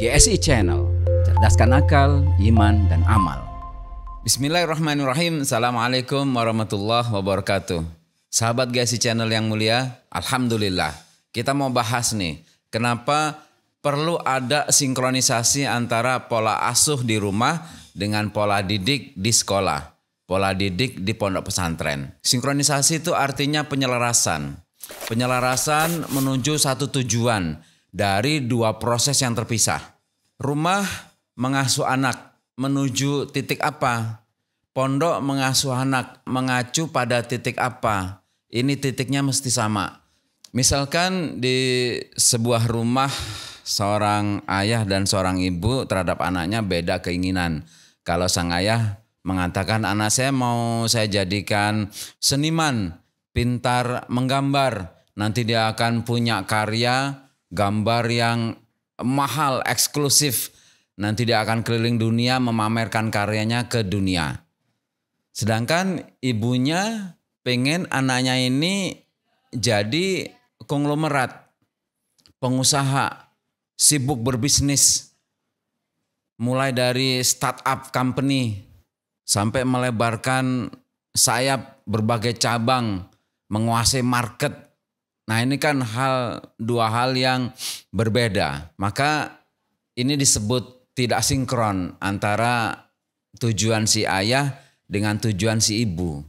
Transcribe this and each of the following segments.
GSI Channel, cerdaskan akal, iman, dan amal. Bismillahirrahmanirrahim. Assalamualaikum warahmatullahi wabarakatuh. Sahabat GSI Channel yang mulia, alhamdulillah. Kita mau bahas nih, kenapa perlu ada sinkronisasi antara pola asuh di rumah dengan pola didik di sekolah, pola didik di pondok pesantren. Sinkronisasi itu artinya penyelarasan. Penyelarasan menuju satu tujuan dari dua proses yang terpisah. Rumah mengasuh anak menuju titik apa? Pondok mengasuh anak mengacu pada titik apa? Ini titiknya mesti sama. Misalkan di sebuah rumah seorang ayah dan seorang ibu terhadap anaknya beda keinginan. Kalau sang ayah mengatakan anak saya mau saya jadikan seniman, pintar menggambar, nanti dia akan punya karya gambar yang mahal, eksklusif. Nanti dia akan keliling dunia memamerkan karyanya ke dunia. Sedangkan ibunya pengen anaknya ini jadi konglomerat, pengusaha, sibuk berbisnis. Mulai dari startup company sampai melebarkan sayap berbagai cabang, menguasai market. Nah ini kan dua hal yang berbeda. Maka ini disebut tidak sinkron antara tujuan si ayah dengan tujuan si ibu.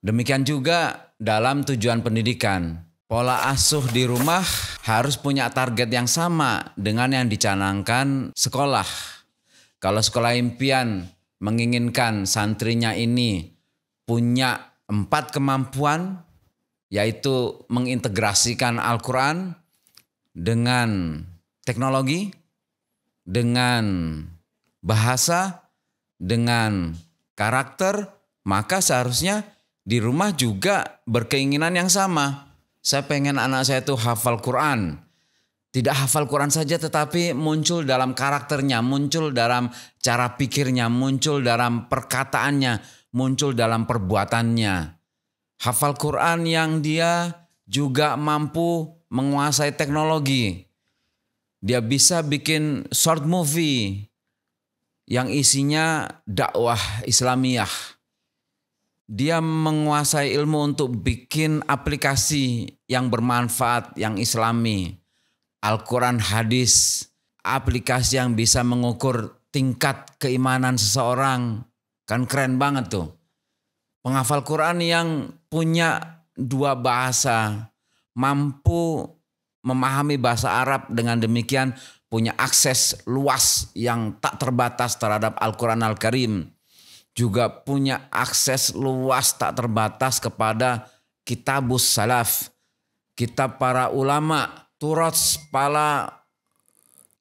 Demikian juga dalam tujuan pendidikan. Pola asuh di rumah harus punya target yang sama dengan yang dicanangkan sekolah. Kalau sekolah impian menginginkan santrinya ini punya 4 kemampuan, yaitu mengintegrasikan Al-Quran dengan teknologi, dengan bahasa, dengan karakter, maka seharusnya di rumah juga berkeinginan yang sama. Saya pengen anak saya itu hafal Quran. Tidak hafal Quran saja tetapi muncul dalam karakternya, muncul dalam cara pikirnya, muncul dalam perkataannya, muncul dalam perbuatannya. Hafal Quran yang dia juga mampu menguasai teknologi. Dia bisa bikin short movie yang isinya dakwah Islamiyah. Dia menguasai ilmu untuk bikin aplikasi yang bermanfaat, yang Islami. Al-Quran, hadis, aplikasi yang bisa mengukur tingkat keimanan seseorang. Kan keren banget tuh. Penghafal Quran yang punya 2 bahasa, mampu memahami bahasa Arab, dengan demikian punya akses luas yang tak terbatas terhadap Al-Quran Al-Karim. Juga punya akses luas tak terbatas kepada kitabus salaf, kitab para ulama, turats para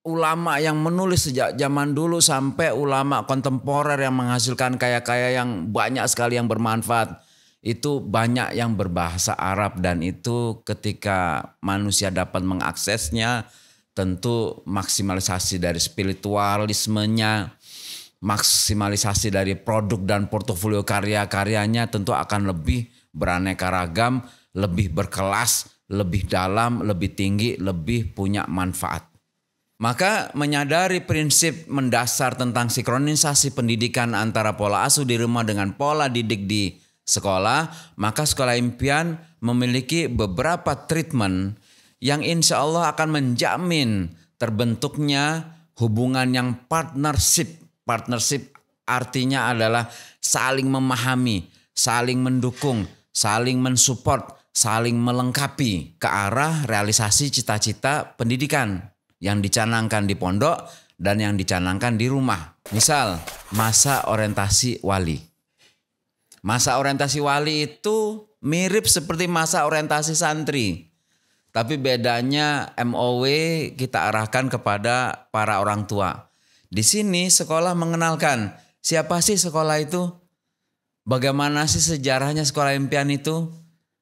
ulama yang menulis sejak zaman dulu sampai ulama kontemporer yang menghasilkan karya-karya yang banyak sekali yang bermanfaat. Itu banyak yang berbahasa Arab, dan itu ketika manusia dapat mengaksesnya tentu maksimalisasi dari spiritualismenya, maksimalisasi dari produk dan portofolio karya-karyanya tentu akan lebih beraneka ragam, lebih berkelas, lebih dalam, lebih tinggi, lebih punya manfaat. Maka menyadari prinsip mendasar tentang sinkronisasi pendidikan antara pola asuh di rumah dengan pola didik di sekolah, maka sekolah impian memiliki beberapa treatment yang insya Allah akan menjamin terbentuknya hubungan yang partnership. Partnership artinya adalah saling memahami, saling mendukung, saling mensupport, saling melengkapi ke arah realisasi cita-cita pendidikan yang dicanangkan di pondok dan yang dicanangkan di rumah. Misal masa orientasi wali. Masa orientasi wali itu mirip seperti masa orientasi santri. Tapi bedanya MOW kita arahkan kepada para orang tua. Di sini sekolah mengenalkan siapa sih sekolah itu, bagaimana sih sejarahnya sekolah impian itu,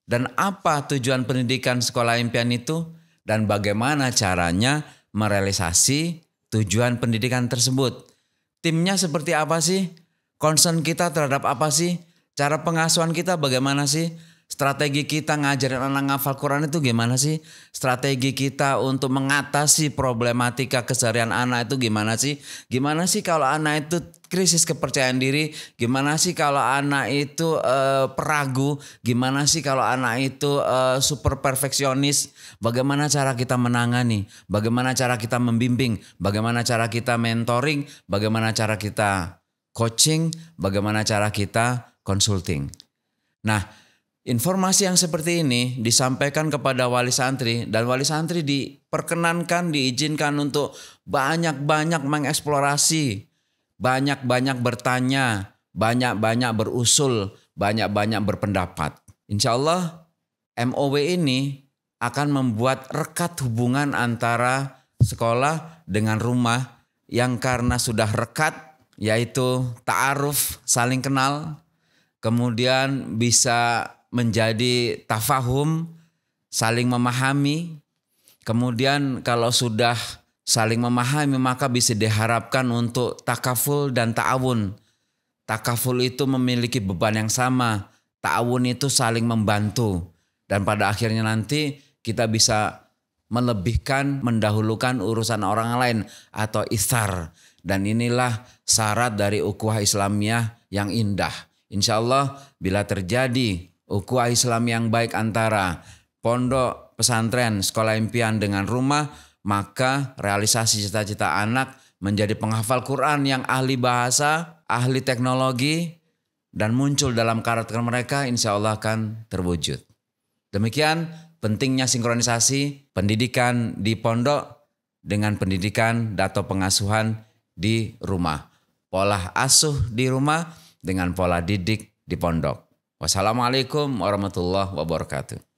dan apa tujuan pendidikan sekolah impian itu, dan bagaimana caranya merealisasi tujuan pendidikan tersebut. Timnya seperti apa sih? Concern kita terhadap apa sih? Cara pengasuhan kita bagaimana sih? Strategi kita ngajarin anak ngafal Quran itu gimana sih? Strategi kita untuk mengatasi problematika keseharian anak itu gimana sih? Gimana sih kalau anak itu krisis kepercayaan diri? Gimana sih kalau anak itu peragu? Gimana sih kalau anak itu super perfeksionis? Bagaimana cara kita menangani? Bagaimana cara kita membimbing? Bagaimana cara kita mentoring? Bagaimana cara kita coaching? Bagaimana cara kita consulting? Nah, informasi yang seperti ini disampaikan kepada wali santri dan wali santri diperkenankan, diizinkan untuk banyak-banyak mengeksplorasi, banyak-banyak bertanya, banyak-banyak berusul, banyak-banyak berpendapat. Insya Allah MOW ini akan membuat rekat hubungan antara sekolah dengan rumah yang karena sudah rekat, yaitu ta'aruf, saling kenal, kemudian bisa menjadi tafahum, saling memahami. Kemudian kalau sudah saling memahami maka bisa diharapkan untuk takaful dan ta'awun. Takaful itu memiliki beban yang sama, ta'awun itu saling membantu. Dan pada akhirnya nanti kita bisa melebihkan, mendahulukan urusan orang lain atau itsar. Dan inilah syarat dari ukhuwah Islamiyah yang indah. Insya Allah bila terjadi ukhuwah Islam yang baik antara pondok, pesantren, sekolah impian dengan rumah, maka realisasi cita-cita anak menjadi penghafal Quran yang ahli bahasa, ahli teknologi, dan muncul dalam karakter mereka insya Allah akan terwujud. Demikian pentingnya sinkronisasi pendidikan di pondok dengan pendidikan atau pengasuhan di rumah. Pola asuh di rumah dengan pola didik di pondok. Wassalamualaikum warahmatullahi wabarakatuh.